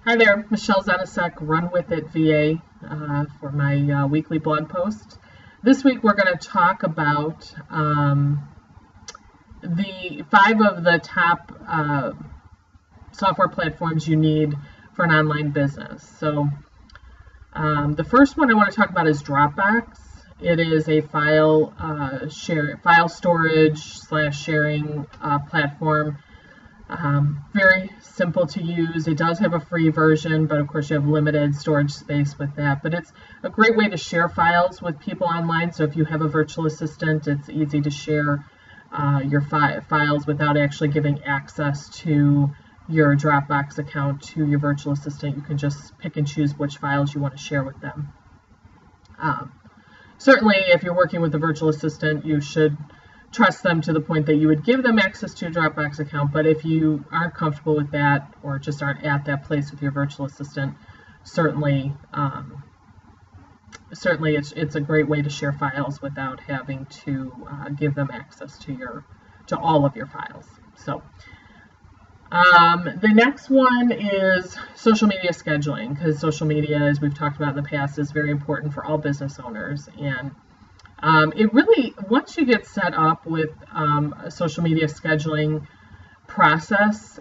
Hi there, Michelle Zanasek, Run With It VA for my weekly blog post. This week we're going to talk about the 5 of the top software platforms you need for an online business. So the first one I want to talk about is Dropbox. It is a file storage / sharing platform. Very simple to use. It does have a free version, but of course you have limited storage space with that. But it's a great way to share files with people online. So if you have a virtual assistant, it's easy to share your files without actually giving access to your Dropbox account to your virtual assistant. You can just pick and choose which files you want to share with them. Certainly, if you're working with a virtual assistant, you should trust them to the point that you would give them access to a Dropbox account. But if you aren't comfortable with that or just aren't at that place with your virtual assistant, certainly it's a great way to share files without having to give them access to all of your files. So the next one is social media scheduling, because social media, as we've talked about in the past, is very important for all business owners. And it really, once you get set up with a social media scheduling process,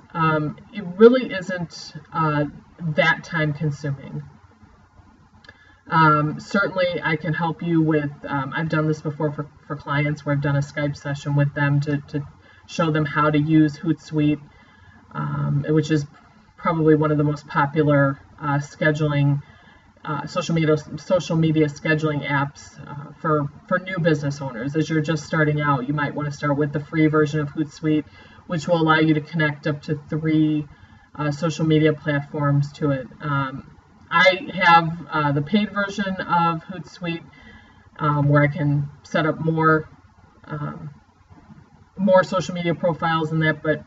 it really isn't that time consuming. Certainly I can help you with, I've done this before for clients where I've done a Skype session with them to show them how to use Hootsuite, which is probably one of the most popular scheduling social media scheduling apps for new business owners. As you're just starting out, you might want to start with the free version of Hootsuite, which will allow you to connect up to 3 social media platforms to it. I have the paid version of Hootsuite where I can set up more social media profiles in that, but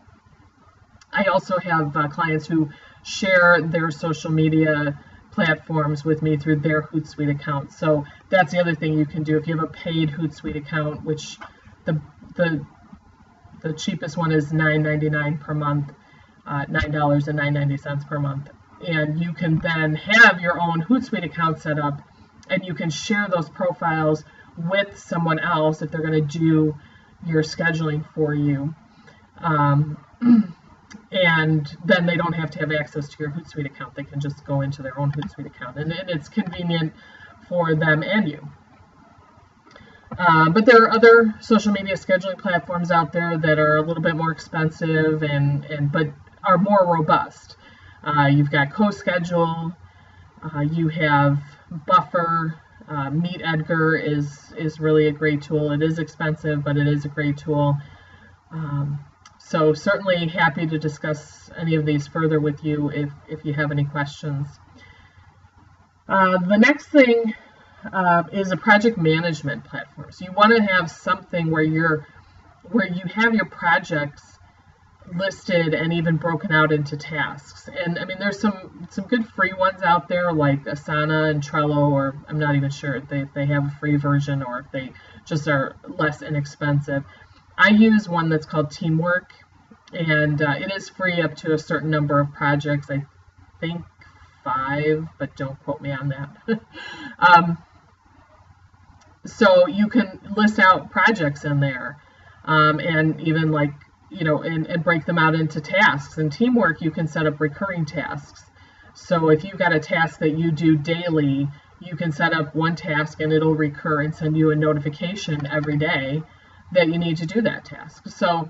I also have clients who share their social media platforms with me through their Hootsuite account. So that's the other thing you can do. If you have a paid Hootsuite account, which the cheapest one is $9.99 per month, $9.99 per month, and you can then have your own Hootsuite account set up, and you can share those profiles with someone else if they're going to do your scheduling for you. And then they don't have to have access to your Hootsuite account. They can just go into their own Hootsuite account, and it's convenient for them and you. But there are other social media scheduling platforms out there that are a little bit more expensive but are more robust. You've got CoSchedule, you have Buffer, MeetEdgar is really a great tool. It is expensive, but it is a great tool. So certainly happy to discuss any of these further with you if you have any questions. The next thing is a project management platform. So you want to have something where you have your projects listed and even broken out into tasks. And I mean, there's some good free ones out there like Asana and Trello, or I'm not even sure if they have a free version or if they just are less inexpensive. I use one that's called Teamwork, and it is free up to a certain number of projects. I think 5, but don't quote me on that. So you can list out projects in there, and even and break them out into tasks. In Teamwork, you can set up recurring tasks. So if you've got a task that you do daily, you can set up one task and it'll recur and send you a notification every day that you need to do that task. So,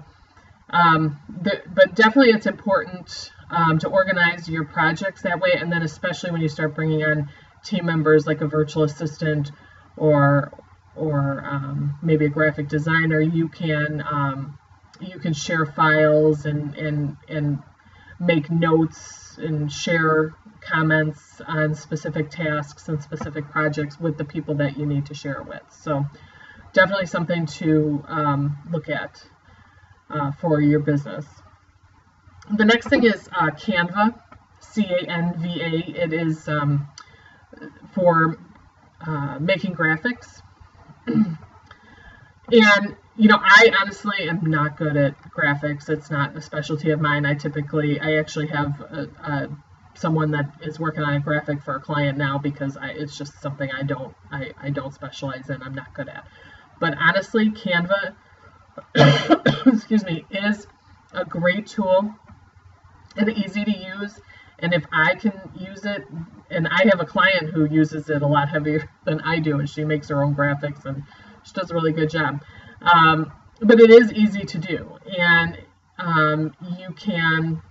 but definitely it's important to organize your projects that way, and then especially when you start bringing on team members like a virtual assistant or maybe a graphic designer, you can share files and make notes and share comments on specific tasks and specific projects with the people that you need to share it with. So definitely something to look at for your business. The next thing is Canva, C-A-N-V-A. It is for making graphics. And, I honestly am not good at graphics. It's not a specialty of mine. I actually have someone that is working on a graphic for a client now because it's just something I don't specialize in. I'm not good at. But honestly, Canva, excuse me, is a great tool and easy to use. And if I can use it, and I have a client who uses it a lot heavier than I do, and she makes her own graphics and she does a really good job. But it is easy to do, and you can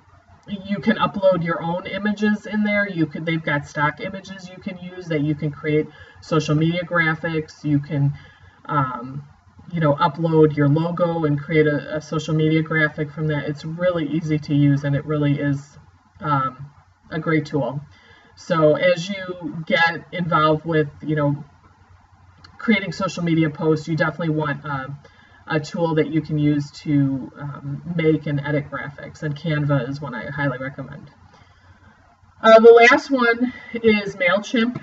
upload your own images in there. They've got stock images you can use that you can create social media graphics. You can upload your logo and create a social media graphic from that. It's really easy to use, and it really is a great tool. So as you get involved with creating social media posts, you definitely want a tool that you can use to make and edit graphics, and Canva is one I highly recommend. The last one is MailChimp.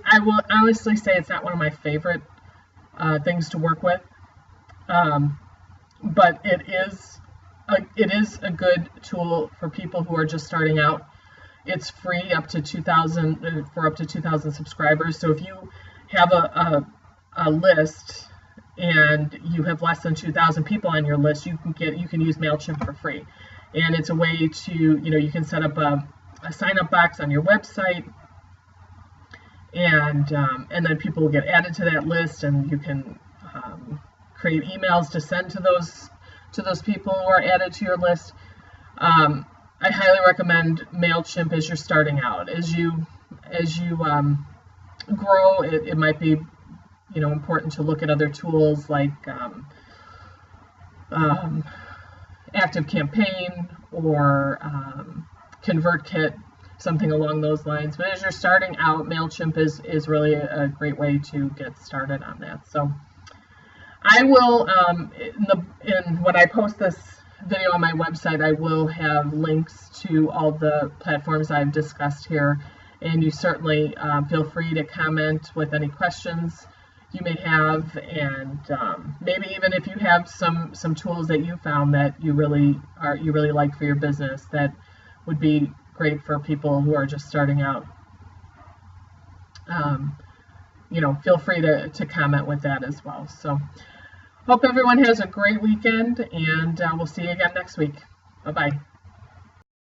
I will honestly say it's not one of my favorite things to work with, but it is a good tool for people who are just starting out. It's free up to 2,000 for up to 2,000 subscribers. So if you have a list and you have less than 2,000 people on your list, you can use MailChimp for free. And it's a way to, you can set up a sign-up box on your website, and then people will get added to that list, and you can create emails to send to those people who are added to your list. I highly recommend MailChimp as you're starting out. As you grow, it might be important to look at other tools like ActiveCampaign or ConvertKit, something along those lines. But as you're starting out, MailChimp is really a great way to get started on that. So I will, when I post this video on my website, I will have links to all the platforms I've discussed here, and you certainly feel free to comment with any questions you may have, and maybe even if you have some tools that you found that you really like for your business that would be great for people who are just starting out. Feel free to comment with that as well. So hope everyone has a great weekend, and we'll see you again next week. Bye-bye.